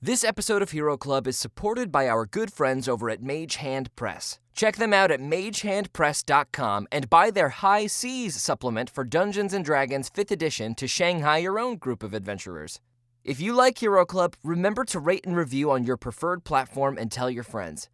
This episode of Hero Club is supported by our good friends over at Mage Hand Press. Check them out at magehandpress.com and buy their High Seas supplement for Dungeons & Dragons 5th edition to Shanghai your own group of adventurers. If you like Hero Club, remember to rate and review on your preferred platform and tell your friends.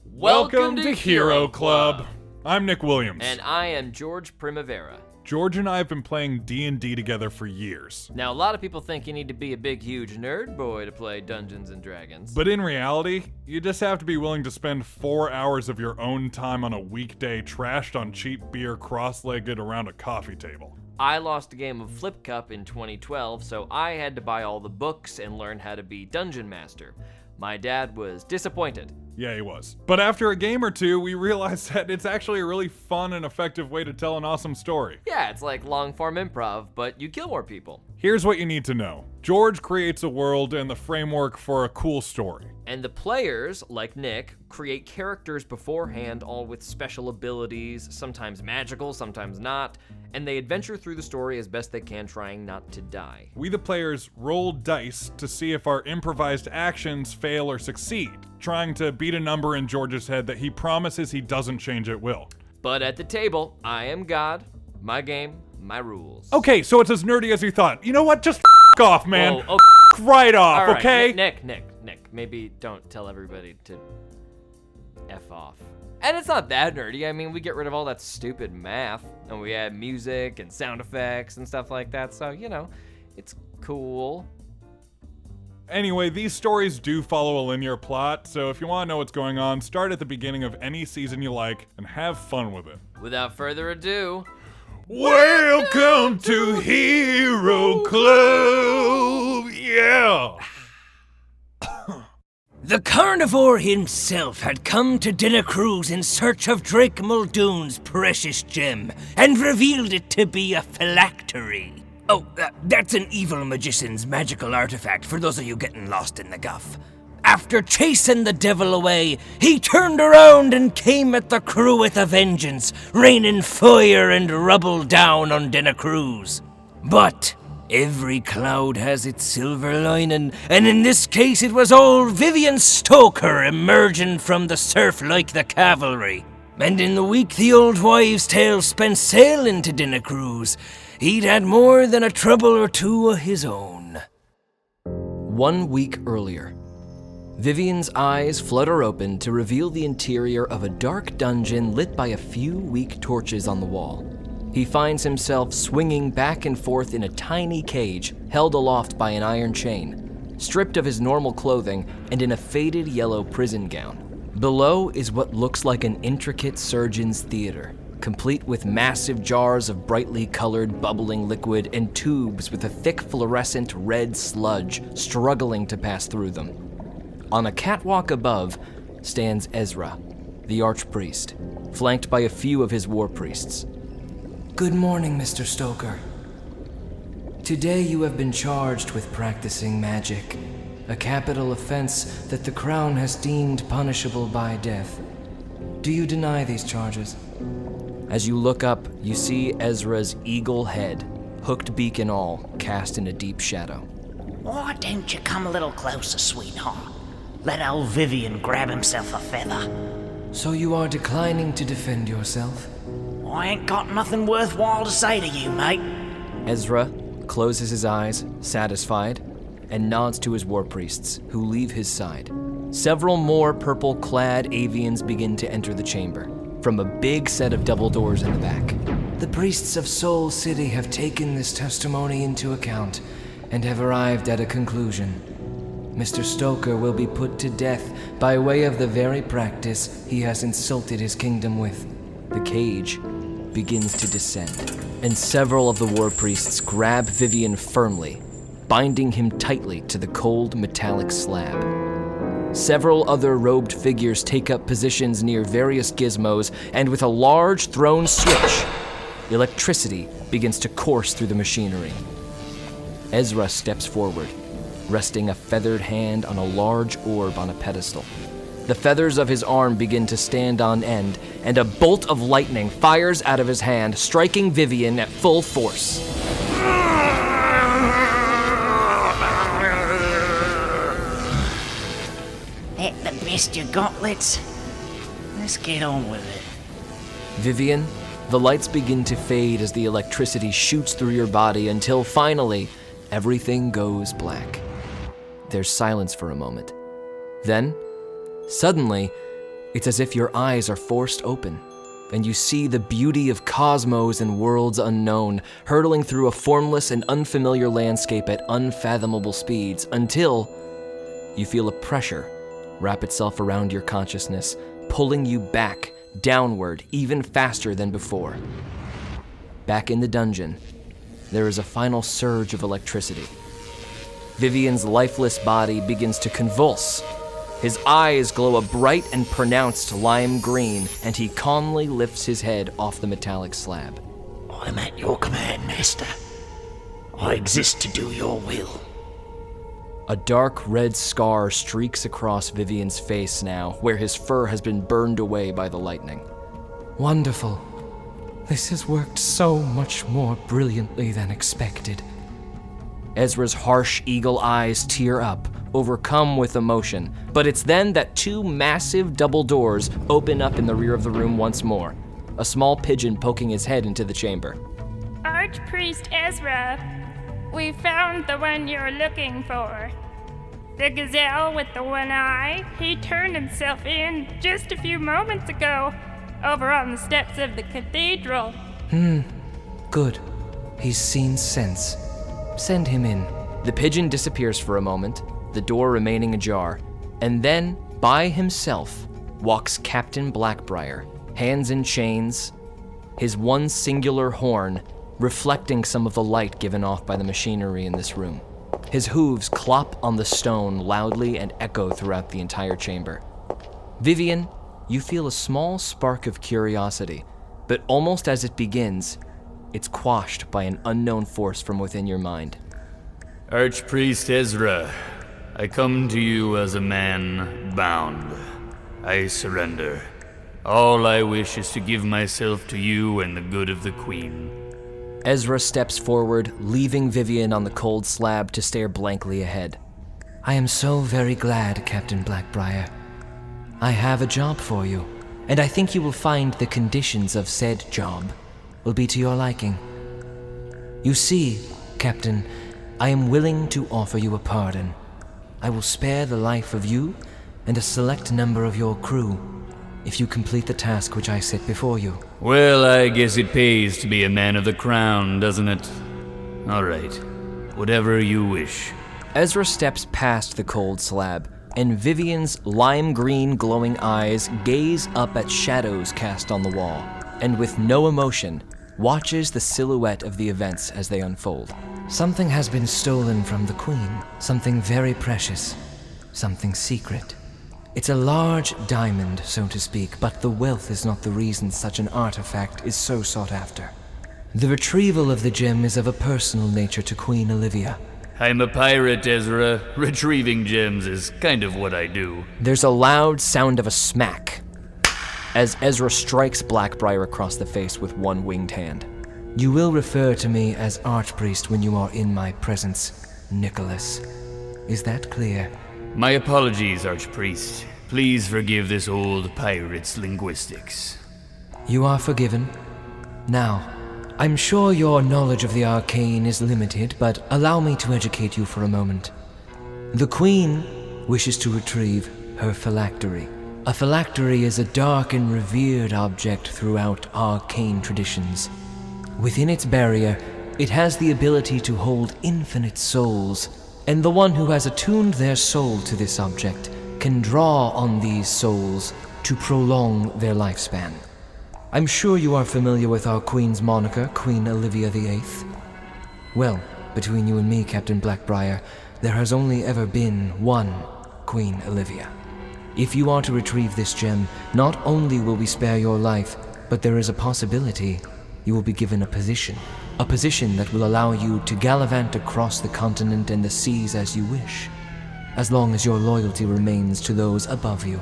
Welcome to Hero Club. I'm Nick Williams. And I am George Primavera. George and I have been playing D&D together for years. Now, a lot of people think you need to be a big, huge nerd boy to play Dungeons & Dragons. But in reality, you just have to be willing to spend 4 hours of your own time on a weekday trashed on cheap beer cross-legged around a coffee table. I lost a game of Flip Cup in 2012, so I had to buy all the books and learn how to be Dungeon Master. My dad was disappointed. Yeah, he was. But after a game or two, we realized that it's actually a really fun and effective way to tell an awesome story. Yeah, it's like long-form improv, but you kill more people. Here's what you need to know. George creates a world and the framework for a cool story. And the players, like Nick, create characters beforehand, all with special abilities, sometimes magical, sometimes not, and they adventure through the story as best they can, trying not to die. We, the players, roll dice to see if our improvised actions fail or succeed, trying to beat a number in George's head that he promises he doesn't change at will. But at the table, I am God, my game, my rules. Okay, so it's as nerdy as you thought. You know what? Just off, man. Whoa, right off, all right, okay? Nick, maybe don't tell everybody to F off. And it's not that nerdy. I mean, we get rid of all that stupid math, and we add music and sound effects and stuff like that, so, you know, it's cool. Anyway, these stories do follow a linear plot, so if you want to know what's going on, start at the beginning of any season you like, and have fun with it. Without further ado, welcome to Hero Club! Yeah! The Carnivore himself had come to Denacruz in search of Drake Muldoon's precious gem, and revealed it to be a phylactery. Oh, that's an evil magician's magical artifact for those of you getting lost in the guff. After chasing the devil away, he turned around and came at the crew with a vengeance, raining fire and rubble down on Denacruz. But every cloud has its silver lining, and in this case it was old Vivienne Stoker emerging from the surf like the cavalry. And in the week the old wives' tale spent sailing to Denacruz, he'd had more than a trouble or two of his own. 1 week earlier, Vivienne's eyes flutter open to reveal the interior of a dark dungeon lit by a few weak torches on the wall. He finds himself swinging back and forth in a tiny cage held aloft by an iron chain, stripped of his normal clothing and in a faded yellow prison gown. Below is what looks like an intricate surgeon's theater, complete with massive jars of brightly colored bubbling liquid and tubes with a thick fluorescent red sludge struggling to pass through them. On a catwalk above stands Ezra, the archpriest, flanked by a few of his war priests. Good morning, Mr. Stoker. Today you have been charged with practicing magic, a capital offense that the Crown has deemed punishable by death. Do you deny these charges? As you look up, you see Ezra's eagle head, hooked beak and all, cast in a deep shadow. Why don't you come a little closer, sweetheart? Let old Vivienne grab himself a feather. So you are declining to defend yourself? I ain't got nothing worthwhile to say to you, mate. Ezra closes his eyes, satisfied, and nods to his war priests, who leave his side. Several more purple-clad avians begin to enter the chamber, from a big set of double doors in the back. The priests of Soul City have taken this testimony into account and have arrived at a conclusion. Mr. Stoker will be put to death by way of the very practice he has insulted his kingdom with. The cage begins to descend, and several of the war priests grab Vivienne firmly, binding him tightly to the cold metallic slab. Several other robed figures take up positions near various gizmos, and with a large thrown switch, electricity begins to course through the machinery. Ezra steps forward, resting a feathered hand on a large orb on a pedestal. The feathers of his arm begin to stand on end, and a bolt of lightning fires out of his hand, striking Vivienne at full force. missed your gauntlets. Let's get on with it. Vivienne, the lights begin to fade as the electricity shoots through your body until finally, everything goes black. There's silence for a moment. Then, suddenly, it's as if your eyes are forced open, and you see the beauty of cosmos and worlds unknown, hurtling through a formless and unfamiliar landscape at unfathomable speeds, until you feel a pressure wrap itself around your consciousness, pulling you back, downward, even faster than before. Back in the dungeon, there is a final surge of electricity. Vivienne's lifeless body begins to convulse. His eyes glow a bright and pronounced lime green, and he calmly lifts his head off the metallic slab. I'm at your command, Master. I exist to do your will. A dark red scar streaks across Vivienne's face now, where his fur has been burned away by the lightning. Wonderful. This has worked so much more brilliantly than expected. Ezra's harsh eagle eyes tear up, overcome with emotion, but it's then that two massive double doors open up in the rear of the room once more, a small pigeon poking his head into the chamber. Archpriest Ezra, we found the one you're looking for. The gazelle with the one eye, he turned himself in just a few moments ago, over on the steps of the cathedral. Good. He's seen sense. Send him in. The pigeon disappears for a moment, the door remaining ajar, and then, by himself, walks Captain Blackbriar, hands in chains, his one singular horn reflecting some of the light given off by the machinery in this room. His hooves clop on the stone loudly and echo throughout the entire chamber. Vivienne, you feel a small spark of curiosity, but almost as it begins, it's quashed by an unknown force from within your mind. Archpriest Ezra, I come to you as a man bound. I surrender. All I wish is to give myself to you and the good of the Queen. Ezra steps forward, leaving Vivienne on the cold slab to stare blankly ahead. I am so very glad, Captain Blackbriar. I have a job for you, and I think you will find the conditions of said job will be to your liking. You see, Captain, I am willing to offer you a pardon. I will spare the life of you and a select number of your crew if you complete the task which I set before you. Well, I guess it pays to be a man of the crown, doesn't it? All right. Whatever you wish. Ezra steps past the cold slab, and Vivienne's lime green glowing eyes gaze up at shadows cast on the wall, and with no emotion, watches the silhouette of the events as they unfold. Something has been stolen from the Queen. Something very precious. Something secret. It's a large diamond, so to speak, but the wealth is not the reason such an artifact is so sought after. The retrieval of the gem is of a personal nature to Queen Olivia. I'm a pirate, Ezra. Retrieving gems is kind of what I do. There's a loud sound of a smack as Ezra strikes Blackbriar across the face with one winged hand. You will refer to me as Archpriest when you are in my presence, Nicholas. Is that clear? My apologies, Archpriest. Please forgive this old pirate's linguistics. You are forgiven. Now, I'm sure your knowledge of the arcane is limited, but allow me to educate you for a moment. The Queen wishes to retrieve her phylactery. A phylactery is a dark and revered object throughout arcane traditions. Within its barrier, it has the ability to hold infinite souls, and the one who has attuned their soul to this object can draw on these souls to prolong their lifespan. I'm sure you are familiar with our Queen's moniker, Queen Olivia VIII. Well, between you and me, Captain Blackbriar, there has only ever been one Queen Olivia. If you are to retrieve this gem, not only will we spare your life, but there is a possibility you will be given a position that will allow you to gallivant across the continent and the seas as you wish, as long as your loyalty remains to those above you.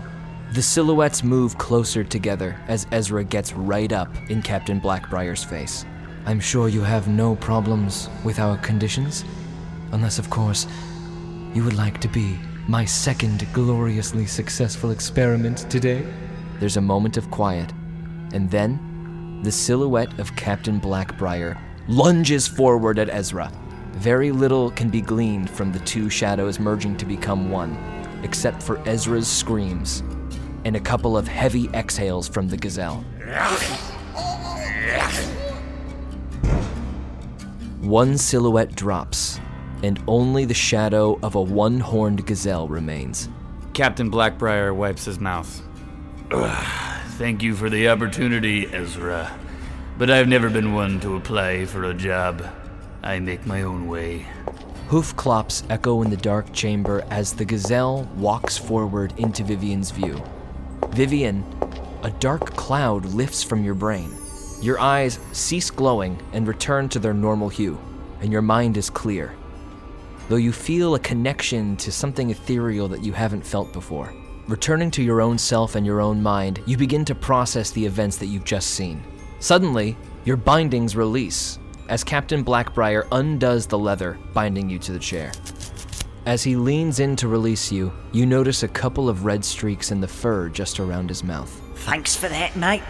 The silhouettes move closer together as Ezra gets right up in Captain Blackbriar's face. I'm sure you have no problems with our conditions, unless, of course, you would like to be My second gloriously successful experiment today. There's a moment of quiet, and then the silhouette of Captain Blackbriar lunges forward at Ezra. Very little can be gleaned from the two shadows merging to become one, except for Ezra's screams and a couple of heavy exhales from the gazelle. One silhouette drops, and only the shadow of a one-horned gazelle remains. Captain Blackbriar wipes his mouth. Thank you for the opportunity, Ezra. But I've never been one to apply for a job. I make my own way. Hoof clops echo in the dark chamber as the gazelle walks forward into Vivienne's view. Vivienne, a dark cloud lifts from your brain. Your eyes cease glowing and return to their normal hue, and your mind is clear, though you feel a connection to something ethereal that you haven't felt before. Returning to your own self and your own mind, you begin to process the events that you've just seen. Suddenly, your bindings release as Captain Blackbriar undoes the leather binding you to the chair. As he leans in to release you, you notice a couple of red streaks in the fur just around his mouth. Thanks for that, mate.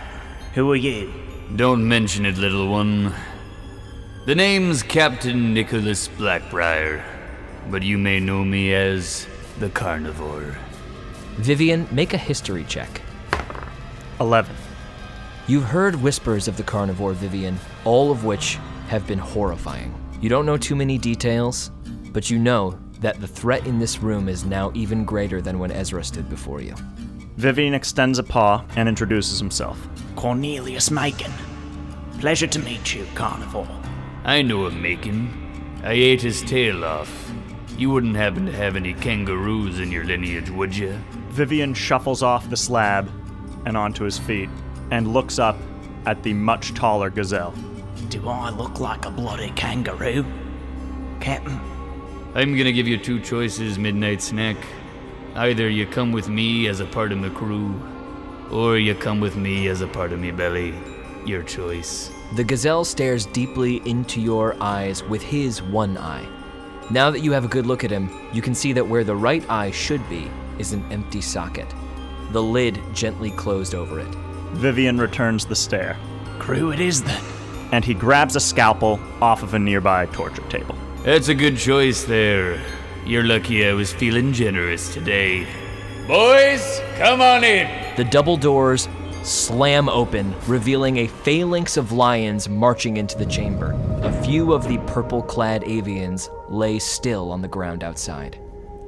Who are you? Don't mention it, little one. The name's Captain Nicholas Blackbriar, but you may know me as the Carnivore. Vivienne, make a history check. 11. You've heard whispers of the Carnivore, Vivienne, all of which have been horrifying. You don't know too many details, but you know that the threat in this room is now even greater than when Ezra stood before you. Vivienne extends a paw and introduces himself. Cornelius Macon. Pleasure to meet you, Carnivore. I know of Macon. I ate his tail off. You wouldn't happen to have any kangaroos in your lineage, would you? Vivienne shuffles off the slab and onto his feet and looks up at the much taller gazelle. Do I look like a bloody kangaroo, Captain? I'm gonna give you two choices, Midnight Snack. Either you come with me as a part of my crew, or you come with me as a part of me belly. Your choice. The gazelle stares deeply into your eyes with his one eye. Now that you have a good look at him, you can see that where the right eye should be is an empty socket, the lid gently closed over it. Vivienne returns the stare, Crew it is then. and he grabs a scalpel off of a nearby torture table. That's a good choice there. You're lucky I was feeling generous today. Boys, come on in. The double doors slam open, revealing a phalanx of lions marching into the chamber. A few of the purple-clad avians lay still on the ground outside.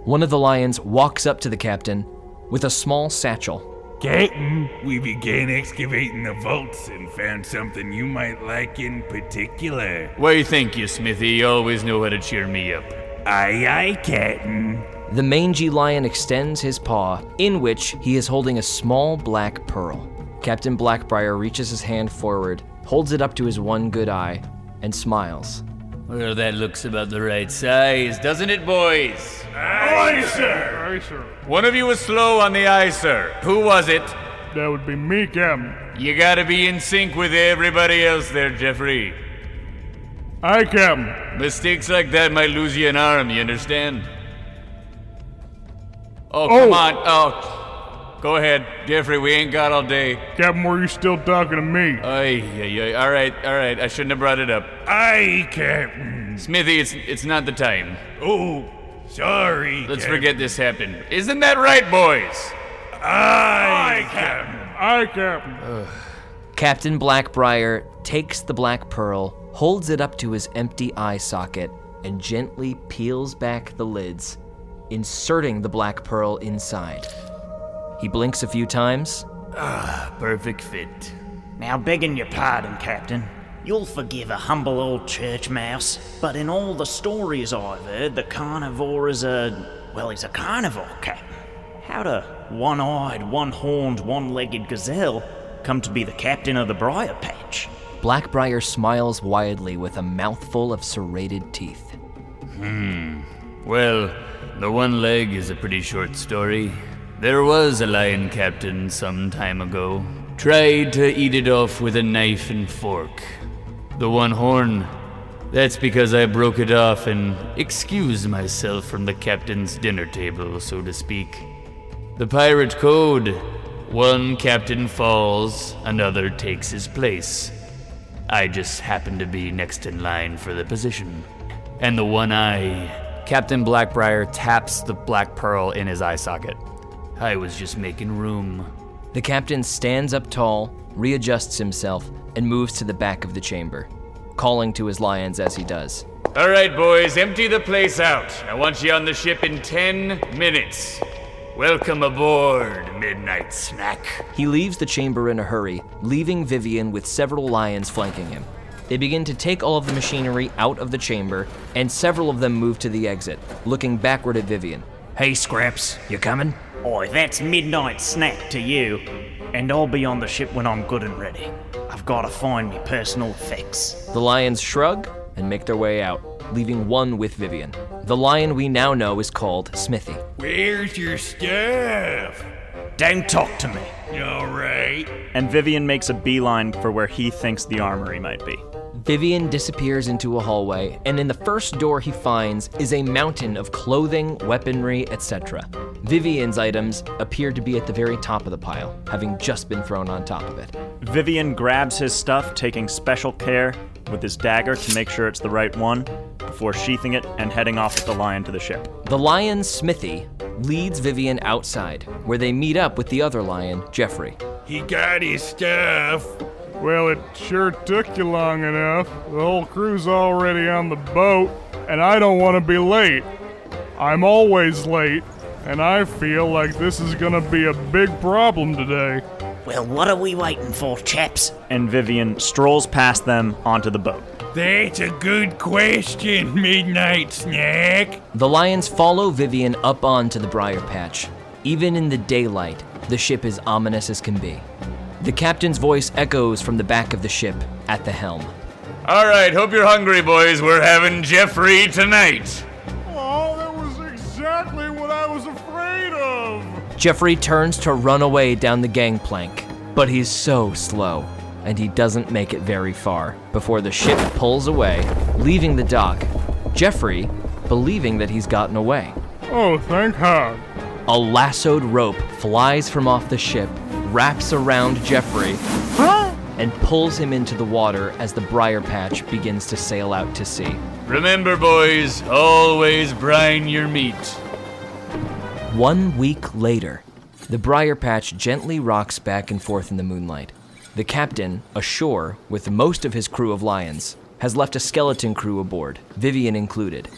One of the lions walks up to the captain with a small satchel. Captain, we began excavating the vaults and found something you might like in particular. Why, thank you, Smithy. You always know how to cheer me up. Aye, aye, Captain. The mangy lion extends his paw, in which he is holding a small black pearl. Captain Blackbriar reaches his hand forward, holds it up to his one good eye, and smiles. Well, that looks about the right size, doesn't it, boys? Aye, sir. Aye, sir. One of you was slow on the eye, sir. Who was it? That would be me, Captain. You gotta be in sync with everybody else there, Jeffrey. Aye, Captain. Mistakes like that might lose you an arm, you understand? Oh, come on. Oh, go ahead, Jeffrey, we ain't got all day. Captain, were you still talking to me? Ay. All right, I shouldn't have brought it up. Aye, Captain. Smithy, it's not the time. Oh, sorry. Let's Captain. forget this happened. Isn't that right, boys? Aye, Captain. Aye, Captain. Captain Blackbriar takes the black pearl, holds it up to his empty eye socket, and gently peels back the lids, inserting the black pearl inside. He blinks a few times. Perfect fit. Now, begging your pardon, Captain, you'll forgive a humble old church mouse, but in all the stories I've heard, the Carnivore is he's a carnivore, Captain. How'd a one-eyed, one-horned, one-legged gazelle come to be the captain of the Briar Patch? Blackbriar smiles widely with a mouthful of serrated teeth. Well, the one leg is a pretty short story. There was a lion captain some time ago. Tried to eat it off with a knife and fork. The one horn, That's because I broke it off and excused myself from the captain's dinner table, so to speak. The pirate code: one captain falls, another takes his place. I just happen to be next in line for the position. And the one eye... Captain Blackbriar taps the black pearl in his eye socket. I was just making room. The captain stands up tall, readjusts himself, and moves to the back of the chamber, calling to his lions as he does. All right, boys, empty the place out. I want you on the ship in 10 minutes. Welcome aboard, Midnight Snack. He leaves the chamber in a hurry, leaving Vivienne with several lions flanking him. They begin to take all of the machinery out of the chamber, and several of them move to the exit, looking backward at Vivienne. Hey, Scraps, you coming? Oi, that's Midnight Snack to you. And I'll be on the ship when I'm good and ready. I've got to find me personal effects. The lions shrug and make their way out, leaving one with Vivienne. The lion we now know is called Smithy. Where's your stuff? Don't talk to me. All right. And Vivienne makes a beeline for where he thinks the armory might be. Vivienne disappears into a hallway, and in the first door he finds is a mountain of clothing, weaponry, etc. Vivienne's items appear to be at the very top of the pile, having just been thrown on top of it. Vivienne grabs his stuff, taking special care with his dagger to make sure it's the right one, before sheathing it and heading off with the lion to the ship. The lion, Smithy, leads Vivienne outside, where they meet up with the other lion, Jeffrey. He got his stuff. Well, it sure took you long enough. The whole crew's already on the boat, and I don't want to be late. I'm always late, and I feel like this is gonna be a big problem today. Well, what are we waiting for, chaps? And Vivienne strolls past them onto the boat. That's a good question, Midnight Snack. The lions follow Vivienne up onto the briar patch. Even in the daylight, the ship is ominous as can be. The captain's voice echoes from the back of the ship at the helm. All right, hope you're hungry, boys. We're having Jeffrey tonight. Oh, that was exactly what I was afraid of. Jeffrey turns to run away down the gangplank, but he's so slow, and he doesn't make it very far before the ship pulls away, leaving the dock. Jeffrey, believing that he's gotten away. Oh, thank God. A lassoed rope flies from off the ship, wraps around Jeffrey, and pulls him into the water as the briar patch begins to sail out to sea. Remember, boys, always brine your meat. 1 week later, the briar patch gently rocks back and forth in the moonlight. The captain, ashore with most of his crew of lions, has left a skeleton crew aboard, Vivienne included.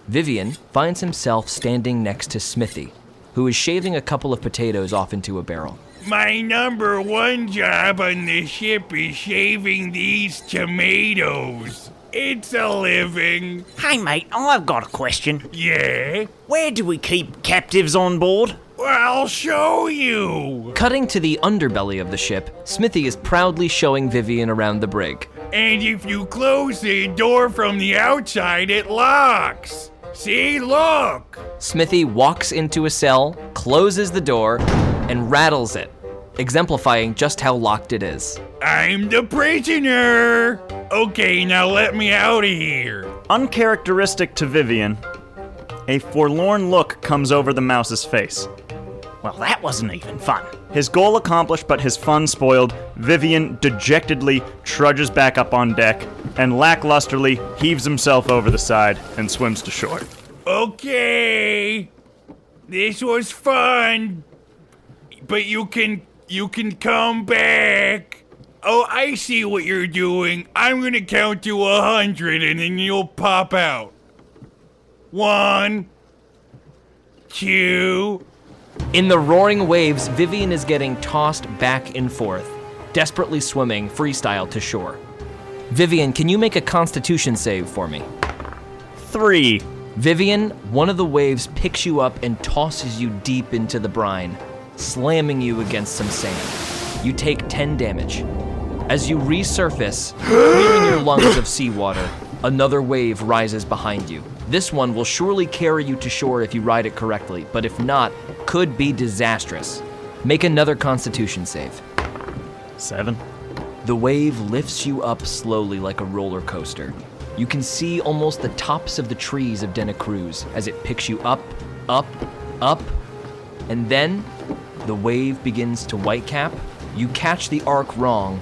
Vivienne finds himself standing next to Smithy, who is shaving a couple of potatoes off into a barrel. My number one job on the ship is shaving these tomatoes. It's a living. Hey, mate, I've got a question. Yeah? Where do we keep captives on board? Well, I'll show you. Cutting to the underbelly of the ship, Smithy is proudly showing Vivienne around the brig. And if you close the door from the outside, it locks. See, look. Smithy walks into a cell, closes the door, and rattles it, exemplifying just how locked it is. I'm the prisoner. Okay, now let me out of here. Uncharacteristic to Vivienne, a forlorn look comes over the mouse's face. Well, that wasn't even fun. His goal accomplished, but his fun spoiled, Vivienne dejectedly trudges back up on deck and lacklusterly heaves himself over the side and swims to shore. Okay, this was fun, but you can come back. Oh, I see what you're doing. I'm gonna count to 100 and then you'll pop out. 1, 2. In the roaring waves, Vivienne is getting tossed back and forth, desperately swimming freestyle to shore. Vivienne, can you make a constitution save for me? 3. Vivienne, one of the waves picks you up and tosses you deep into the brine, slamming you against some sand. You take 10 damage. As you resurface, clearing your lungs of seawater, another wave rises behind you. This one will surely carry you to shore if you ride it correctly, but if not, could be disastrous. Make another constitution save. 7. The wave lifts you up slowly like a roller coaster. You can see almost the tops of the trees of Denacruz as it picks you up, up, up, and then the wave begins to whitecap. You catch the arc wrong,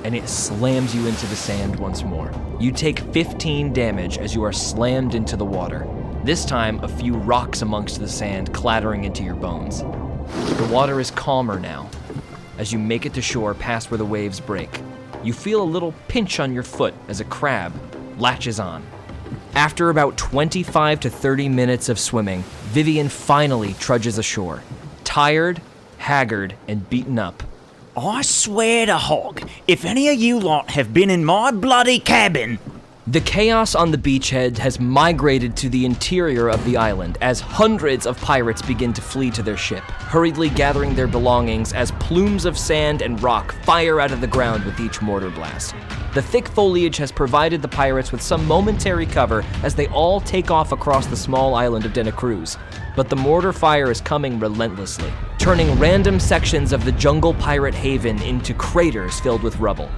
and it slams you into the sand once more. You take 15 damage as you are slammed into the water. This time, a few rocks amongst the sand clattering into your bones. The water is calmer now. As you make it to shore past where the waves break, you feel a little pinch on your foot as a crab latches on. After about 25 to 30 minutes of swimming, Vivienne finally trudges ashore. Tired, haggard, and beaten up. I swear to hog, if any of you lot have been in my bloody cabin... The chaos on the beachhead has migrated to the interior of the island as hundreds of pirates begin to flee to their ship, hurriedly gathering their belongings as plumes of sand and rock fire out of the ground with each mortar blast. The thick foliage has provided the pirates with some momentary cover as they all take off across the small island of Denacruz, but the mortar fire is coming relentlessly, turning random sections of the jungle pirate haven into craters filled with rubble.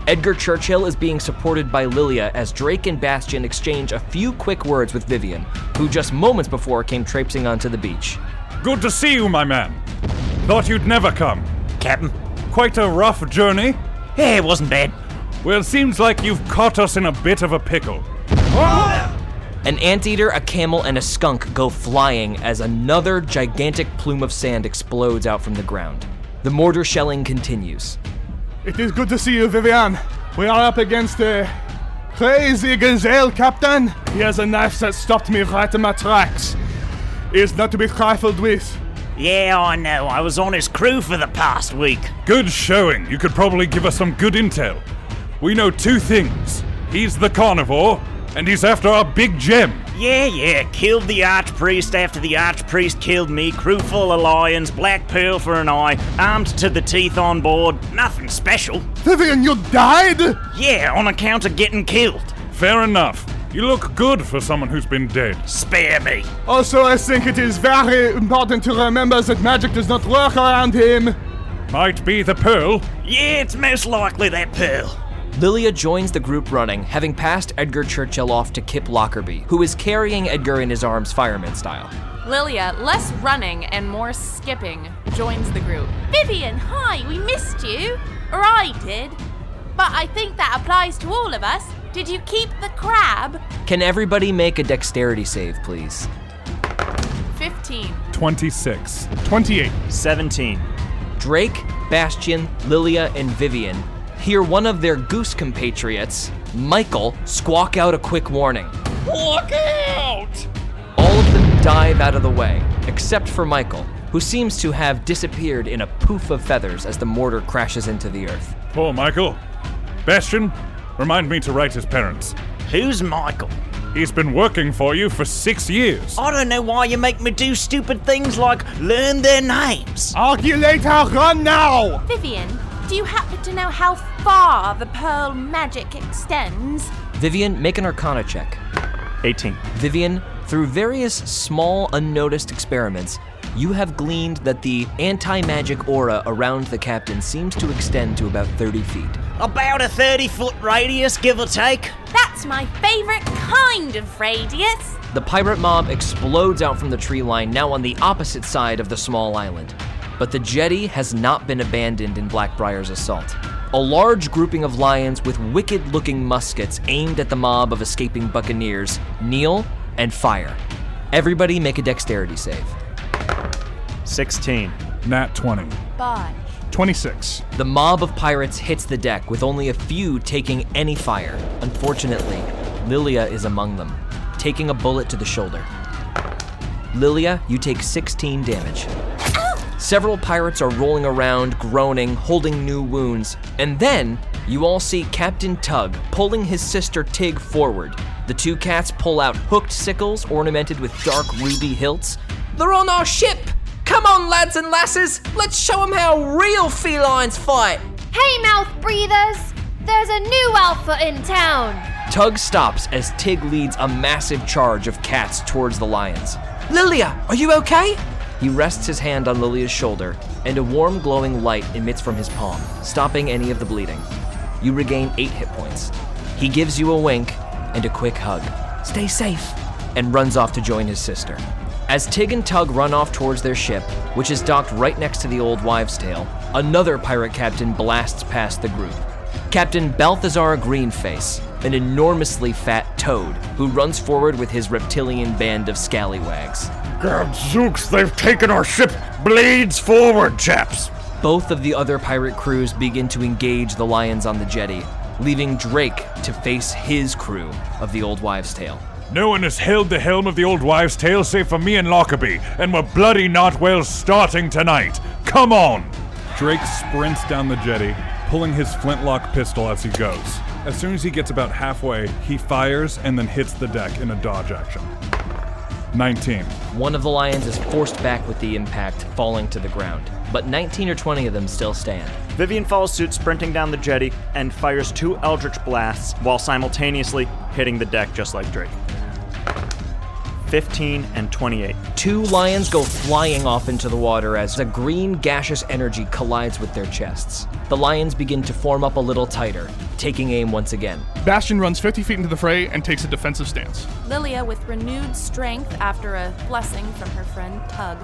Edgar Churchill is being supported by Lilia as Drake and Bastian exchange a few quick words with Vivienne, who just moments before came traipsing onto the beach. Good to see you, my man. Thought you'd never come. Captain? Quite a rough journey. Yeah, it wasn't bad. Well, seems like you've caught us in a bit of a pickle. An anteater, a camel, and a skunk go flying as another gigantic plume of sand explodes out from the ground. The mortar shelling continues. It is good to see you, Vivienne. We are up against a crazy gazelle, Captain. He has a knife that stopped me right in my tracks. He is not to be trifled with. Yeah, I know. I was on his crew for the past week. Good showing. You could probably give us some good intel. We know two things. He's the Carnivore, and he's after our big gem. Yeah, killed the archpriest after the archpriest killed me, crew full of lions, black pearl for an eye, armed to the teeth on board, nothing special. Vivienne, you died? Yeah, on account of getting killed. Fair enough. You look good for someone who's been dead. Spare me. Also, I think it is very important to remember that magic does not work around him. Might be the pearl. Yeah, it's most likely that pearl. Lilia joins the group running, having passed Edgar Churchill off to Kip Lockerbie, who is carrying Edgar in his arms fireman style. Lilia, less running and more skipping, joins the group. Vivienne, hi, we missed you. Or I did. But I think that applies to all of us. Did you keep the crab? Can everybody make a dexterity save, please? 15. 26. 28. 17. Drake, Bastian, Lilia, and Vivienne hear one of their goose compatriots, Michael, squawk out a quick warning. Look out! All of them dive out of the way, except for Michael, who seems to have disappeared in a poof of feathers as the mortar crashes into the earth. Poor Michael. Bastian, remind me to write his parents. Who's Michael? He's been working for you for 6 years. I don't know why you make me do stupid things like learn their names. Argue later, run now! Vivienne, do you happen to know how far the pearl magic extends? Vivienne, make an Arcana check. 18. Vivienne, through various small, unnoticed experiments, you have gleaned that the anti-magic aura around the captain seems to extend to about 30 feet. About a 30-foot radius, give or take. That's my favorite kind of radius. The pirate mob explodes out from the tree line, now on the opposite side of the small island. But the jetty has not been abandoned in Blackbriar's assault. A large grouping of lions with wicked-looking muskets aimed at the mob of escaping buccaneers kneel and fire. Everybody make a dexterity save. 16. Nat 20. Bye. 26. The mob of pirates hits the deck, with only a few taking any fire. Unfortunately, Lilia is among them, taking a bullet to the shoulder. Lilia, you take 16 damage. Several pirates are rolling around, groaning, holding new wounds, and then you all see Captain Tug pulling his sister Tig forward. The two cats pull out hooked sickles ornamented with dark ruby hilts. They're on our ship! Come on, lads and lasses, let's show them how real felines fight! Hey, mouth breathers! There's a new alpha in town! Tug stops as Tig leads a massive charge of cats towards the lions. Lilia, are you okay? He rests his hand on Lilia's shoulder, and a warm glowing light emits from his palm, stopping any of the bleeding. You regain 8 hit points. He gives you a wink, and a quick hug. "Stay safe," and runs off to join his sister. As Tig and Tug run off towards their ship, which is docked right next to the Old Wives' Tale, another pirate captain blasts past the group. Captain Balthazar Greenface, an enormously fat toad who runs forward with his reptilian band of scallywags. "Gadzooks, they've taken our ship! Blades forward, chaps!" Both of the other pirate crews begin to engage the lions on the jetty, leaving Drake to face his crew of the Old Wives' Tale. "No one has held the helm of the Old Wives' Tale save for me and Lockerbie, and we're bloody not well starting tonight. Come on!" Drake sprints down the jetty, pulling his flintlock pistol as he goes. As soon as he gets about halfway, he fires and then hits the deck in a dodge action. 19. One of the lions is forced back with the impact, falling to the ground, but 19 or 20 of them still stand. Vivienne follows suit, sprinting down the jetty, and fires 2 eldritch blasts while simultaneously hitting the deck just like Drake. 15 and 28. 2 lions go flying off into the water as a green gaseous energy collides with their chests. The lions begin to form up a little tighter, taking aim once again. Bastion runs 50 feet into the fray and takes a defensive stance. Lilia, with renewed strength after a blessing from her friend Tug,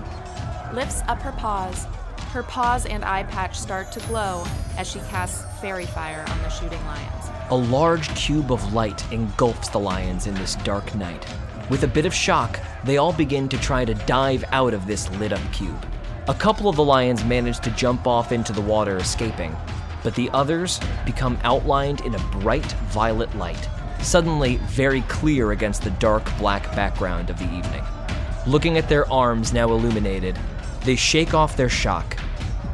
lifts up her paws. Her paws and eye patch start to glow as she casts fairy fire on the shooting lions. A large cube of light engulfs the lions in this dark night. With a bit of shock, they all begin to try to dive out of this lit-up cube. A couple of the lions manage to jump off into the water, escaping, but the others become outlined in a bright violet light, suddenly very clear against the dark black background of the evening. Looking at their arms now illuminated, they shake off their shock,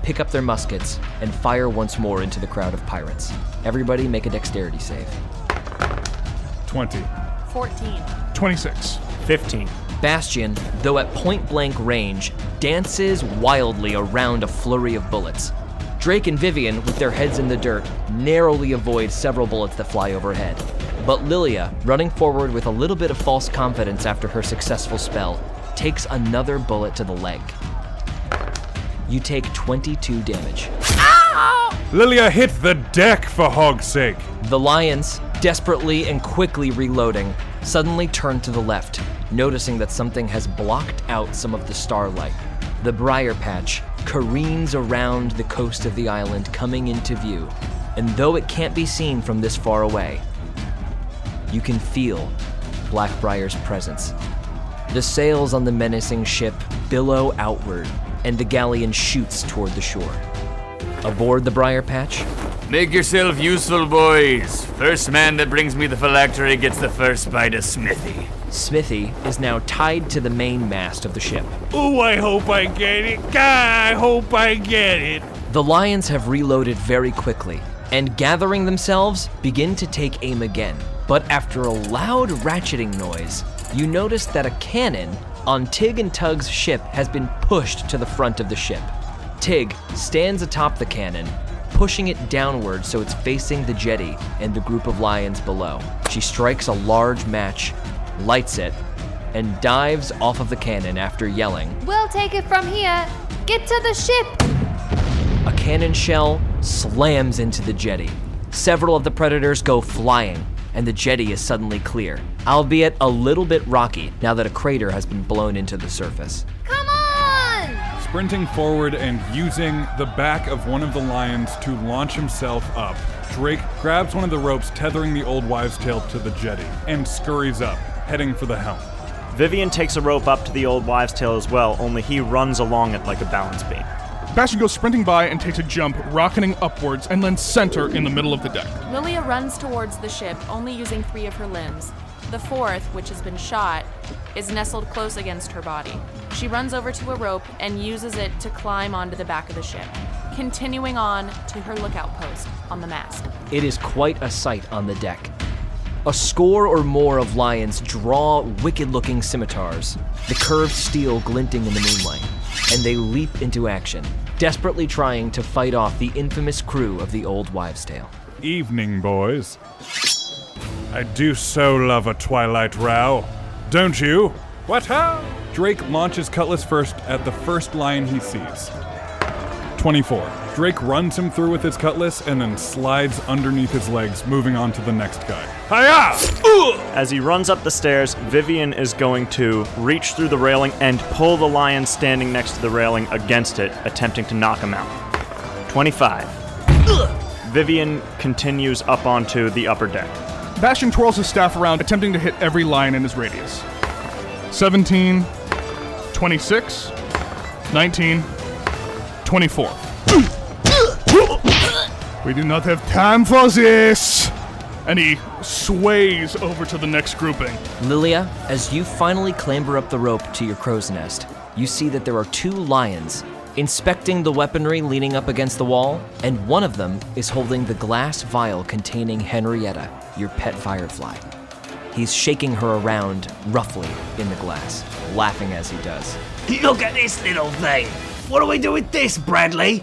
pick up their muskets, and fire once more into the crowd of pirates. Everybody make a dexterity save. 20. 14. 26. 15. Bastion, though at point-blank range, dances wildly around a flurry of bullets. Drake and Vivienne, with their heads in the dirt, narrowly avoid several bullets that fly overhead. But Lilia, running forward with a little bit of false confidence after her successful spell, takes another bullet to the leg. You take 22 damage. Lilia, hit the deck for hog's sake! The lions, desperately and quickly reloading, suddenly turn to the left, noticing that something has blocked out some of the starlight. The briar patch careens around the coast of the island, coming into view, and though it can't be seen from this far away, you can feel Blackbriar's presence. The sails on the menacing ship billow outward, and the galleon shoots toward the shore. Aboard the briar patch, Make yourself useful, boys. First man that brings me the phylactery gets the first bite of Smithy. Smithy is now tied to the main mast of the ship. Oh, I hope I get it. God, I hope I get it. The lions have reloaded very quickly, and gathering themselves, begin to take aim again. But after a loud ratcheting noise, you notice that a cannon on Tig and Tug's ship has been pushed to the front of the ship. Tig stands atop the cannon, pushing it downward so it's facing the jetty and the group of lions below. She strikes a large match, lights it, and dives off of the cannon after yelling, "We'll take it from here. Get to the ship!" A cannon shell slams into the jetty. Several of the predators go flying, and the jetty is suddenly clear, albeit a little bit rocky now that a crater has been blown into the surface. Come on! Sprinting forward and using the back of one of the lions to launch himself up, Drake grabs one of the ropes tethering the Old Wives' Tale to the jetty and scurries up, heading for the helm. Vivienne takes a rope up to the Old Wives' Tale as well, only he runs along it like a balance beam. Bastion goes sprinting by and takes a jump, rocketing upwards, and lands center in the middle of the deck. Lilia runs towards the ship, only using 3 of her limbs. The 4th, which has been shot, is nestled close against her body. She runs over to a rope and uses it to climb onto the back of the ship, continuing on to her lookout post on the mast. It is quite a sight on the deck. A score or more of lions draw wicked-looking scimitars, the curved steel glinting in the moonlight, and they leap into action, desperately trying to fight off the infamous crew of the Old Wives' Tale. Evening, boys. I do so love a twilight row. Don't you? What how? Drake launches cutlass first at the first lion he sees. 24. Drake runs him through with his cutlass and then slides underneath his legs, moving on to the next guy. Hiya! As he runs up the stairs, Vivienne is going to reach through the railing and pull the lion standing next to the railing against it, attempting to knock him out. 25. Vivienne continues up onto the upper deck. Bastion twirls his staff around, attempting to hit every lion in his radius. 17, 26, 19, 24. We do not have time for this! And he sways over to the next grouping. Lilia, as you finally clamber up the rope to your crow's nest, you see that there are 2 lions inspecting the weaponry leaning up against the wall, and one of them is holding the glass vial containing Henrietta, your pet firefly. He's shaking her around roughly in the glass, laughing as he does. Look at this little thing! What do we do with this, Bradley?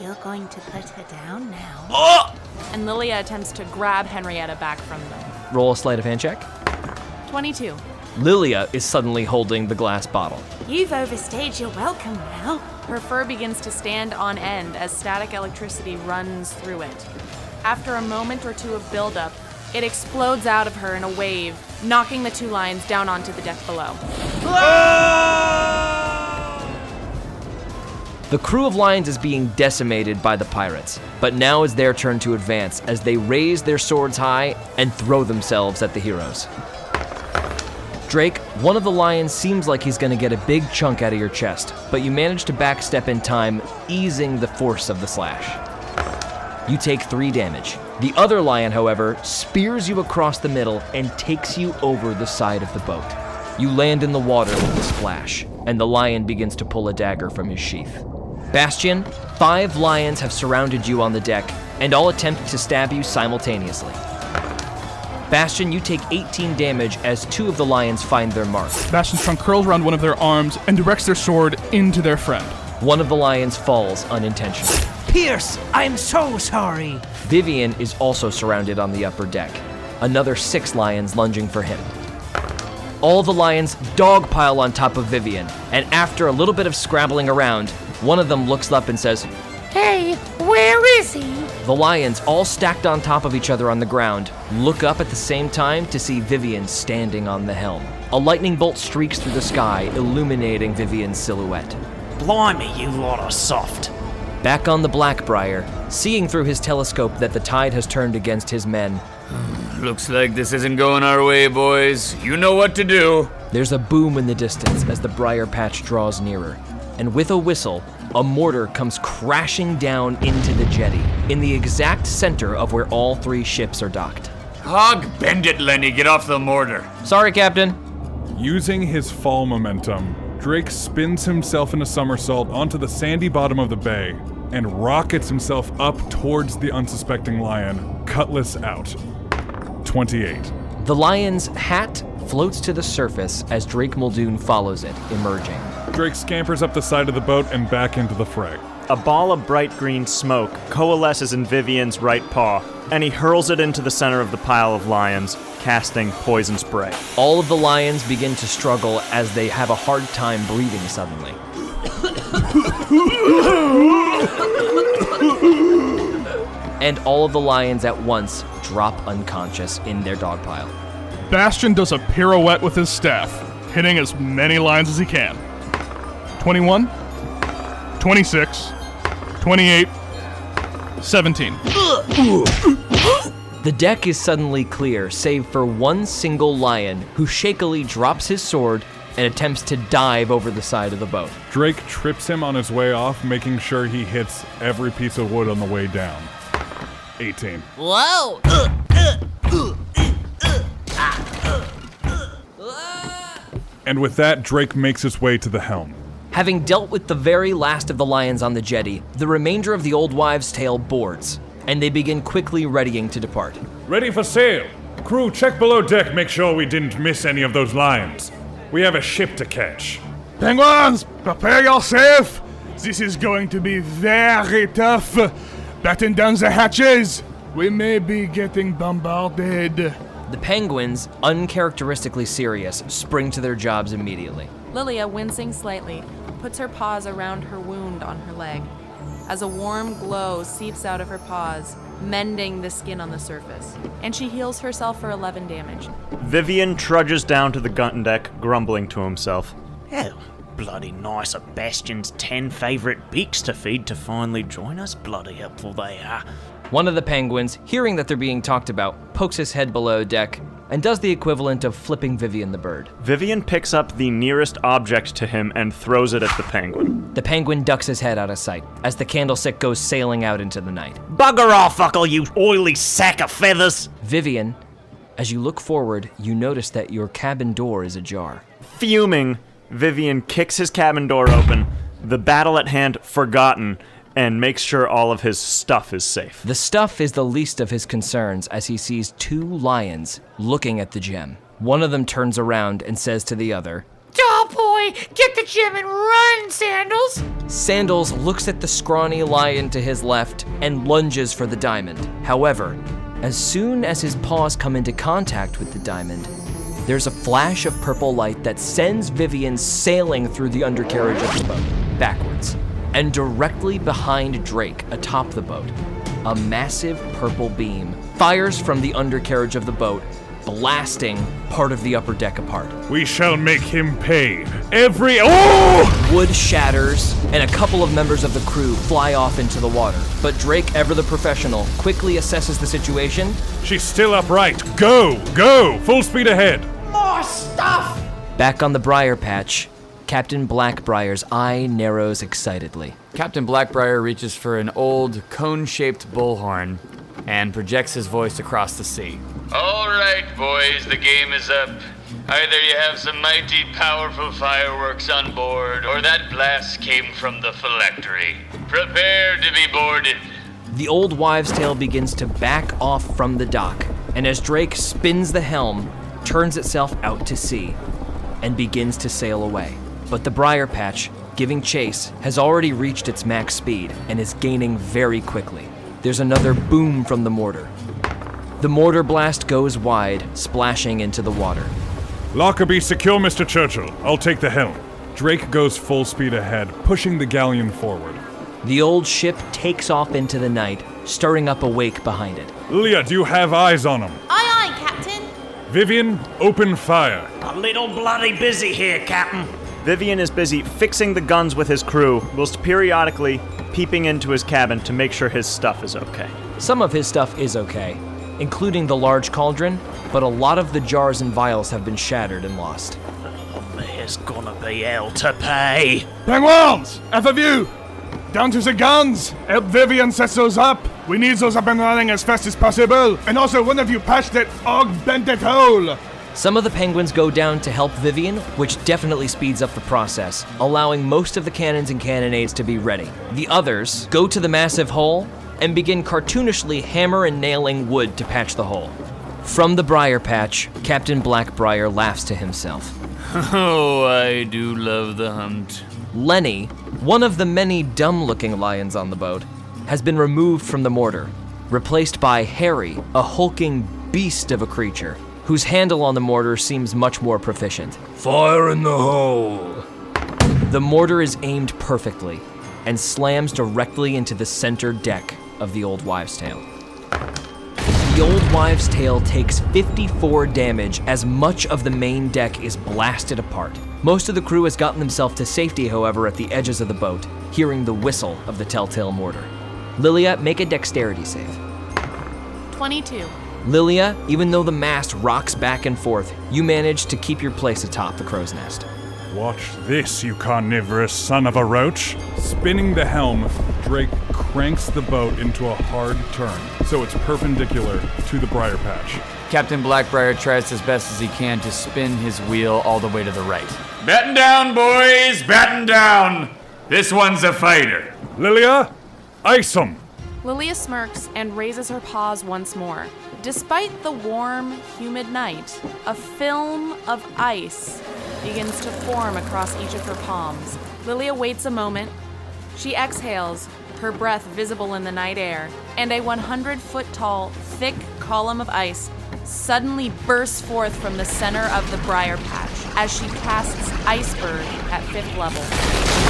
You're going to put her down now. Oh! And Lilia attempts to grab Henrietta back from them. Roll a sleight of hand check. 22. Lilia is suddenly holding the glass bottle. You've overstayed your welcome now. Her fur begins to stand on end as static electricity runs through it. After a moment or two of buildup, it explodes out of her in a wave, knocking the 2 lions down onto the deck below. The crew of lions is being decimated by the pirates, but now is their turn to advance as they raise their swords high and throw themselves at the heroes. Drake, one of the lions seems like he's gonna get a big chunk out of your chest, but you manage to backstep in time, easing the force of the slash. You take 3 damage. The other lion, however, spears you across the middle and takes you over the side of the boat. You land in the water with a splash, and the lion begins to pull a dagger from his sheath. Bastion, 5 lions have surrounded you on the deck, and all attempt to stab you simultaneously. Bastion, you take 18 damage as 2 of the lions find their mark. Bastion's trunk curls around one of their arms and directs their sword into their friend. One of the lions falls unintentionally. Pierce, I'm so sorry. Vivienne is also surrounded on the upper deck. Another 6 lions lunging for him. All the lions dogpile on top of Vivienne, and after a little bit of scrabbling around, one of them looks up and says, Hey, where is he? The lions, all stacked on top of each other on the ground, look up at the same time to see Vivienne standing on the helm. A lightning bolt streaks through the sky, illuminating Vivienne's silhouette. Blimey, you lot are soft. Back on the Blackbriar, seeing through his telescope that the tide has turned against his men. Looks like this isn't going our way, boys. You know what to do. There's a boom in the distance as the briar patch draws nearer. And with a whistle, a mortar comes crashing down into the jetty, in the exact center of where all 3 ships are docked. Hog, bend it, Lenny. Get off the mortar. Sorry, Captain. Using his fall momentum, Drake spins himself in a somersault onto the sandy bottom of the bay and rockets himself up towards the unsuspecting lion, cutlass out. 28. The lion's hat floats to the surface as Drake Muldoon follows it, emerging. Drake scampers up the side of the boat and back into the fray. A ball of bright green smoke coalesces in Vivienne's right paw, and he hurls it into the center of the pile of lions, casting poison spray. All of the lions begin to struggle as they have a hard time breathing suddenly. And all of the lions at once drop unconscious in their dog pile. Bastion does a pirouette with his staff, hitting as many lions as he can. 21, 26, 28, 17. The deck is suddenly clear, save for one single lion who shakily drops his sword and attempts to dive over the side of the boat. Drake trips him on his way off, making sure he hits every piece of wood on the way down. 18. Whoa! And with that, Drake makes his way to the helm. Having dealt with the very last of the lions on the jetty, the remainder of the Old Wives' Tale boards, and they begin quickly readying to depart. Ready for sail. Crew, check below deck, make sure we didn't miss any of those lions. We have a ship to catch. Penguins, prepare yourself! This is going to be very tough. Batten down the hatches. We may be getting bombarded. The penguins, uncharacteristically serious, spring to their jobs immediately. Lilia, wincing slightly, puts her paws around her wound on her leg. as a warm glow seeps out of her paws, mending the skin on the surface, and she heals herself for 11 damage. Vivienne trudges down to the gun deck, grumbling to himself. Hell, bloody nice of Bastion's 10 favourite beaks to feed to finally join us. Bloody helpful they are. One of the penguins, hearing that they're being talked about, pokes his head below deck and does the equivalent of flipping Vivienne the bird. Vivienne picks up the nearest object to him and throws it at the penguin. The penguin ducks his head out of sight as the candlestick goes sailing out into the night. Bugger off, Uckle, you oily sack of feathers! Vivienne, as you look forward, you notice that your cabin door is ajar. Fuming, Vivienne kicks his cabin door open, the battle at hand forgotten, and makes sure all of his stuff is safe. The stuff is the least of his concerns as he sees two lions looking at the gem. One of them turns around and says to the other, "Oh boy, get the gem and run, Sandals!" Sandals looks at the scrawny lion to his left and lunges for the diamond. However, as soon as his paws come into contact with the diamond, there's a flash of purple light that sends Vivienne sailing through the undercarriage of the boat, backwards. And directly behind Drake, atop the boat, a massive purple beam fires from the undercarriage of the boat, blasting part of the upper deck apart. We shall make him pay. Oh! Wood shatters, and a couple of members of the crew fly off into the water. But Drake, ever the professional, quickly assesses the situation. She's still upright. Go! Full speed ahead. More stuff! Back on the briar patch, Captain Blackbriar's eye narrows excitedly. Captain Blackbriar reaches for an old, cone-shaped bullhorn and projects his voice across the sea. All right, boys, the game is up. Either you have some mighty powerful fireworks on board, or that blast came from the phylactery. Prepare to be boarded. The old wives' tale begins to back off from the dock, and as Drake spins the helm, turns itself out to sea, and begins to sail away. But the briar patch, giving chase, has already reached its max speed and is gaining very quickly. There's another boom from the mortar. The mortar blast goes wide, splashing into the water. Lockerbie, secure Mr. Churchill. I'll take the helm. Drake goes full speed ahead, pushing the galleon forward. The old ship takes off into the night, stirring up a wake behind it. Lilia, do you have eyes on him? Aye, aye, Captain. Vivienne, open fire. A little bloody busy here, Captain. Vivienne is busy fixing the guns with his crew, whilst periodically peeping into his cabin to make sure his stuff is okay. Some of his stuff is okay, including the large cauldron, but a lot of the jars and vials have been shattered and lost. There's gonna be hell to pay. Penguins, F of you! Down to the guns! Help Vivienne set those up! We need those up and running as fast as possible! And also, one of you patch that augmented hole! Some of the penguins go down to help Vivienne, which definitely speeds up the process, allowing most of the cannons and cannonades to be ready. The others go to the massive hole and begin cartoonishly hammer and nailing wood to patch the hole. From the briar patch, Captain Blackbriar laughs to himself. Oh, I do love the hunt. Lenny, one of the many dumb-looking lions on the boat, has been removed from the mortar, replaced by Harry, a hulking beast of a creature, whose handle on the mortar seems much more proficient. Fire in the hole! The mortar is aimed perfectly and slams directly into the center deck of the Old Wives' Tale. The Old Wives' Tale takes 54 damage as much of the main deck is blasted apart. Most of the crew has gotten themselves to safety, however, at the edges of the boat, hearing the whistle of the telltale mortar. Lilia, make a dexterity save. 22. Lilia, even though the mast rocks back and forth, you manage to keep your place atop the crow's nest. Watch this, you carnivorous son of a roach. Spinning the helm, Drake cranks the boat into a hard turn, so it's perpendicular to the briar patch. Captain Blackbriar tries as best as he can to spin his wheel all the way to the right. Batten down, boys, batten down. This one's a fighter. Lilia, ice him. Lilia smirks and raises her paws once more. Despite the warm, humid night, a film of ice begins to form across each of her palms. Lilia waits a moment. She exhales, her breath visible in the night air, and a 100-foot-tall, thick column of ice suddenly bursts forth from the center of the briar patch as she casts Iceberg at 5th level.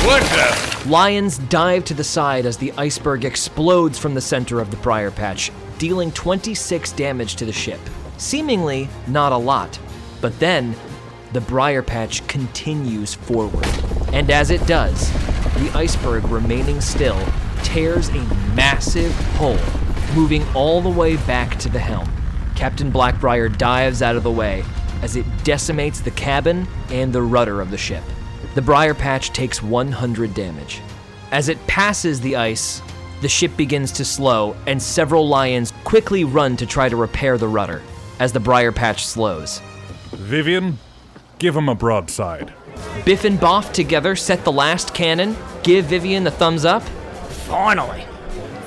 What the? Lions dive to the side as the iceberg explodes from the center of the briar patch, dealing 26 damage to the ship. Seemingly not a lot, but then the briar patch continues forward. And as it does, the iceberg remaining still tears a massive hole, moving all the way back to the helm. Captain Blackbriar dives out of the way as it decimates the cabin and the rudder of the ship. The briar patch takes 100 damage. As it passes the ice, the ship begins to slow, and several lions quickly run to try to repair the rudder as the briar patch slows. Vivienne, give him a broadside. Biff and Boff together set the last cannon, give Vivienne a thumbs up. Finally!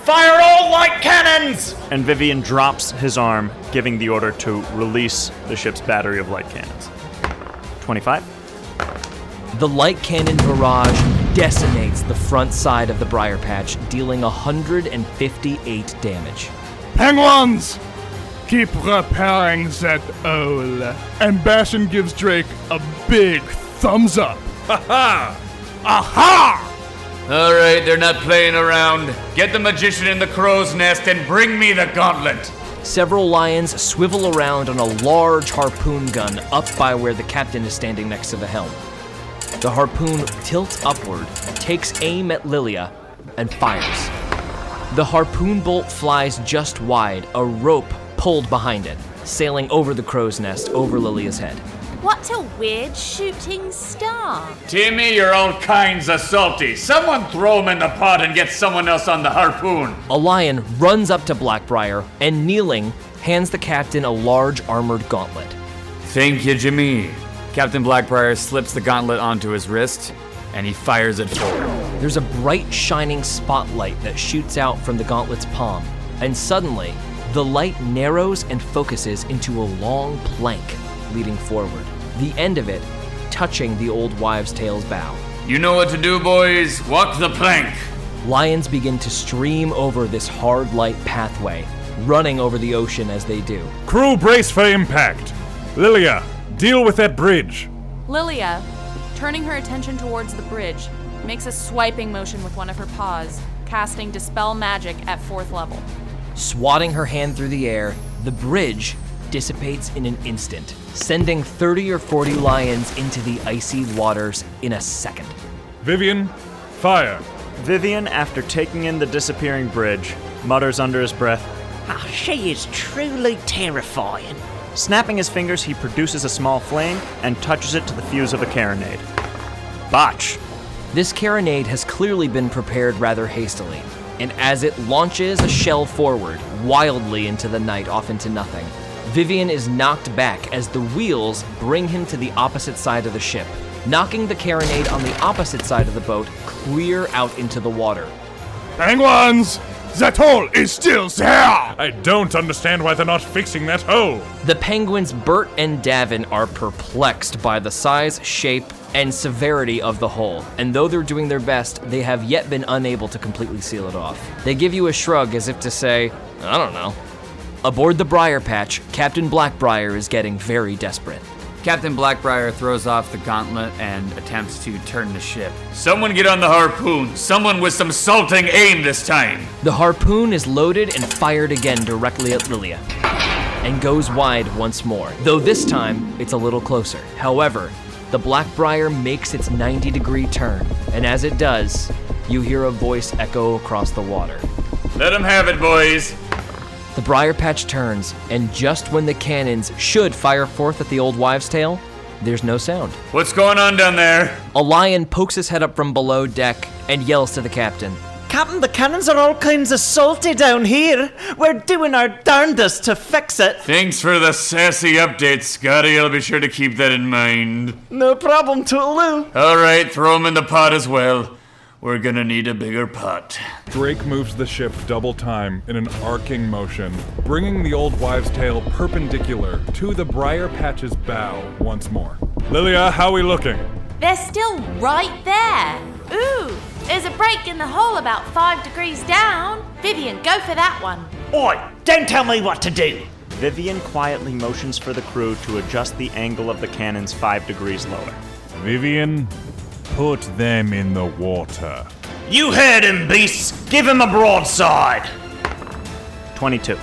Fire all light cannons! And Vivienne drops his arm, giving the order to release the ship's battery of light cannons. 25. The light cannon barrage decimates the front side of the briar patch, dealing 158 damage. Penguins! Keep repairing that hole. And Bastion gives Drake a big thumbs up. Ha ha! Aha! All right, they're not playing around. Get the magician in the crow's nest and bring me the gauntlet. Several lions swivel around on a large harpoon gun up by where the captain is standing next to the helm. The harpoon tilts upward, takes aim at Lilia, and fires. The harpoon bolt flies just wide, a rope pulled behind it, sailing over the crow's nest over Lilia's head. What a weird shooting star. Timmy, you're all kinds of salty. Someone throw him in the pot and get someone else on the harpoon. A lion runs up to Blackbriar and, kneeling, hands the captain a large armored gauntlet. Thank you, Jimmy. Captain Blackbriar slips the gauntlet onto his wrist, and he fires it forward. There's a bright, shining spotlight that shoots out from the gauntlet's palm, and suddenly, the light narrows and focuses into a long plank leading forward, the end of it touching the old wives' tale's bow. You know what to do, boys. Walk the plank. Lions begin to stream over this hard light pathway, running over the ocean as they do. Crew, brace for impact. Lilia, deal with that bridge. Lilia, turning her attention towards the bridge, makes a swiping motion with one of her paws, casting Dispel Magic at 4th level. Swatting her hand through the air, the bridge dissipates in an instant, sending 30 or 40 lions into the icy waters in a second. Vivienne, fire. Vivienne, after taking in the disappearing bridge, mutters under his breath, Ah, she is truly terrifying. Snapping his fingers, he produces a small flame and touches it to the fuse of a carronade. Botch! This carronade has clearly been prepared rather hastily, and as it launches a shell forward, wildly into the night, off into nothing, Vivienne is knocked back as the wheels bring him to the opposite side of the ship, knocking the carronade on the opposite side of the boat clear out into the water. Penguins! That hole is still there! I don't understand why they're not fixing that hole. The penguins Bert and Davin are perplexed by the size, shape, and severity of the hole, and though they're doing their best, they have yet been unable to completely seal it off. They give you a shrug as if to say, I don't know. Aboard the Briar Patch, Captain Blackbriar is getting very desperate. Captain Blackbriar throws off the gauntlet and attempts to turn the ship. Someone get on the harpoon. Someone with some salting aim this time. The harpoon is loaded and fired again directly at Lilia, and goes wide once more, though this time it's a little closer. However, the Blackbriar makes its 90-degree turn, and as it does, you hear a voice echo across the water. Let them have it, boys. The Briar Patch turns, and just when the cannons should fire forth at the old wives' tale, there's no sound. What's going on down there? A lion pokes his head up from below deck and yells to the captain. Captain, the cannons are all kinds of salty down here. We're doing our darndest to fix it. Thanks for the sassy update, Scotty. I'll be sure to keep that in mind. No problem, Toodaloo. All right, throw him in the pot as well. We're gonna need a bigger pot. Drake moves the ship double time in an arcing motion, bringing the old wives' tale perpendicular to the Briar Patch's bow once more. Lilia, how we looking? They're still right there. Ooh, there's a break in the hole about 5 degrees down. Vivienne, go for that one. Oi, don't tell me what to do. Vivienne quietly motions for the crew to adjust the angle of the cannons 5 degrees lower. Vivienne, put them in the water. You heard him, beasts! Give him a broadside! 22.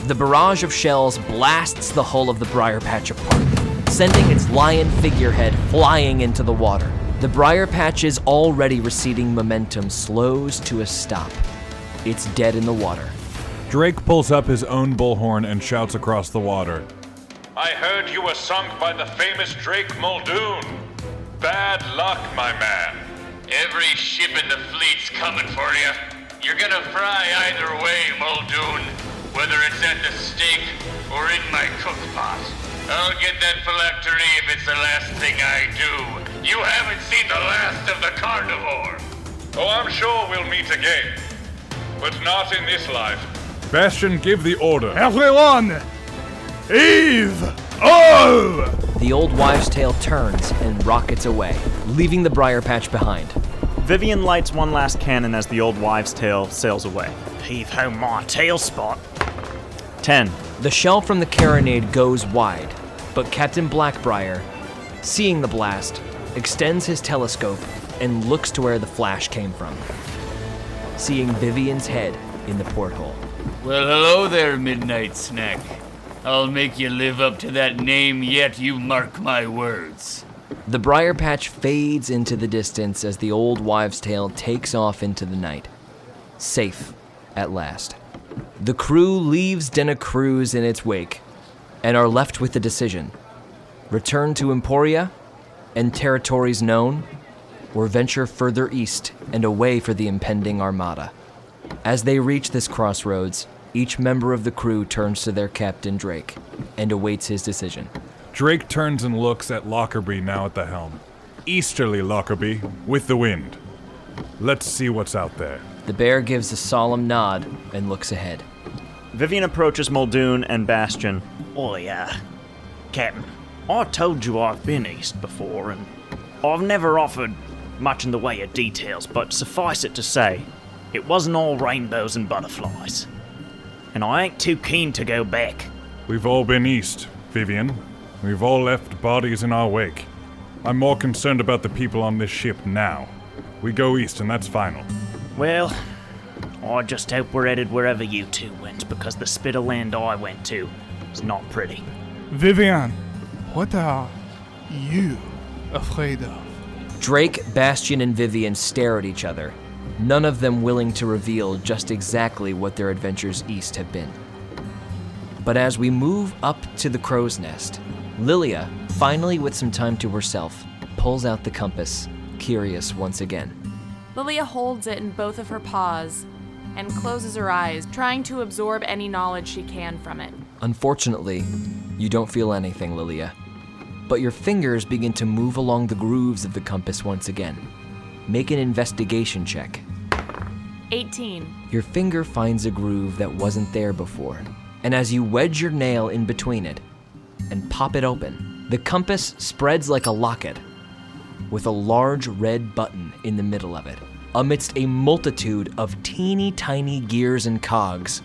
The barrage of shells blasts the hull of the briar patch apart, sending its lion figurehead flying into the water. The briar patch's already receding momentum slows to a stop. It's dead in the water. Drake pulls up his own bullhorn and shouts across the water. I heard you were sunk by the famous Drake Muldoon. Bad luck, my man. Every ship in the fleet's coming for you. You're gonna fry either way, Muldoon. Whether it's at the stake or in my cookpot. I'll get that phylactery if it's the last thing I do. You haven't seen the last of the Carnivore. Oh, I'm sure we'll meet again. But not in this life. Bastion, give the order. Everyone, heave all! The old wives' tale turns and rockets away, leaving the briar patch behind. Vivienne lights one last cannon as the old wives' tale sails away. Heave home my tail spot. 10. The shell from the carronade goes wide, but Captain Blackbriar, seeing the blast, extends his telescope and looks to where the flash came from, seeing Vivienne's head in the porthole. Well, hello there, Midnight Snack. I'll make you live up to that name yet, you mark my words. The briar patch fades into the distance as the old wives' tale takes off into the night. Safe, at last. The crew leaves Denacruz in its wake and are left with the decision: return to Emporia and territories known, or venture further east and away for the impending armada. As they reach this crossroads, each member of the crew turns to their captain, Drake, and awaits his decision. Drake turns and looks at Lockerbie now at the helm. Easterly Lockerbie, with the wind. Let's see what's out there. The bear gives a solemn nod and looks ahead. Vivienne approaches Muldoon and Bastion. Captain, I told you I've been east before, and I've never offered much in the way of details, but suffice it to say, it wasn't all rainbows and butterflies. And I ain't too keen to go back. We've all been east, Vivienne. We've all left bodies in our wake. I'm more concerned about the people on this ship now. We go east and that's final. Well, I just hope we're headed wherever you two went, because the spit of land I went to is not pretty. Vivienne, what are you afraid of? Drake, Bastion, and Vivienne stare at each other, none of them willing to reveal just exactly what their adventures east have been. But as we move up to the crow's nest, Lilia, finally with some time to herself, pulls out the compass, curious once again. Lilia holds it in both of her paws and closes her eyes, trying to absorb any knowledge she can from it. Unfortunately, you don't feel anything, Lilia, but your fingers begin to move along the grooves of the compass once again. Make an investigation check. 18. Your finger finds a groove that wasn't there before, and as you wedge your nail in between it and pop it open, the compass spreads like a locket, with a large red button in the middle of it, amidst a multitude of teeny tiny gears and cogs,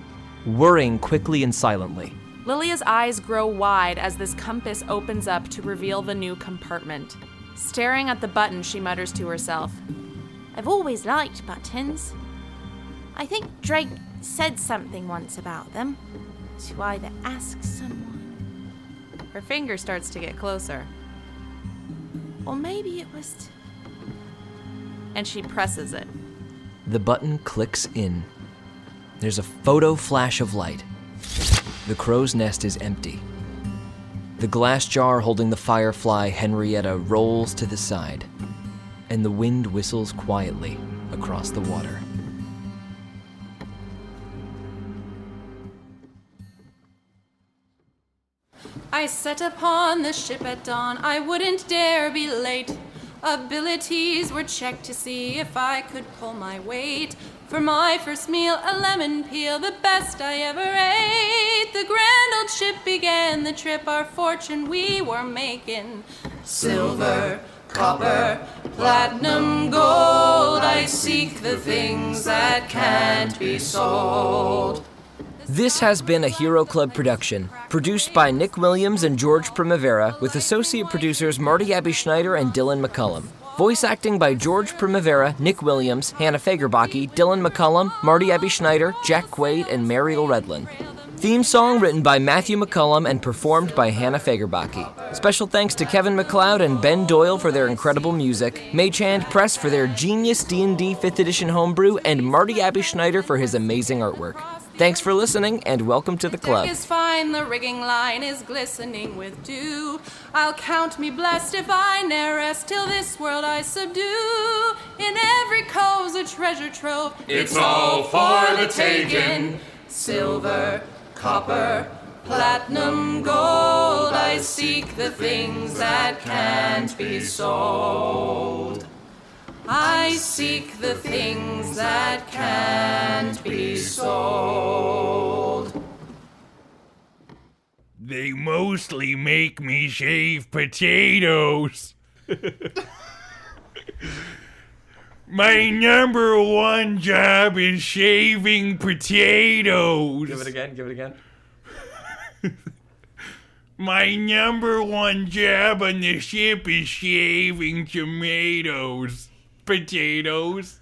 whirring quickly and silently. Lilia's eyes grow wide as this compass opens up to reveal the new compartment. Staring at the button, she mutters to herself, I've always liked buttons. I think Drake said something once about them. To either ask someone. Her finger starts to get closer. Or maybe it was and she presses it. The button clicks in. There's a photo flash of light. The crow's nest is empty. The glass jar holding the firefly Henrietta rolls to the side, and the wind whistles quietly across the water. I set upon the ship at dawn, I wouldn't dare be late. Abilities were checked to see if I could pull my weight. For my first meal, a lemon peel, the best I ever ate. The grand old ship began the trip, our fortune we were making. Silver, copper, platinum, gold, I seek the things that can't be sold. This has been a Hero Club production, produced by Nick Williams and George Primavera, with associate producers Marty Abbey Schneider and Dylan McCullum. Voice acting by George Primavera, Nick Williams, Hannah Fagerbaki, Dylan McCullum, Marty Abbey Schneider, Jack Quaid, and Mariel Redlin. Theme song written by Matthew McCullum and performed by Hannah Fagerbaki. Special thanks to Kevin MacLeod and Ben Doyle for their incredible music, Magehand Press for their genius D&D 5th edition homebrew, and Marty Abbey Schneider for his amazing artwork. Thanks for listening, and welcome to the club. Deck is fine, the rigging line is glistening with dew. I'll count me blessed if I ne'er rest till this world I subdue. In every cove's a treasure trove. It's all for the taking. Silver, copper, platinum, gold. I seek the things that can't be sold. I seek the things that can't be sold. They mostly make me shave potatoes. My number one job is shaving potatoes. Give it again. My number one job on the ship is shaving tomatoes. Potatoes.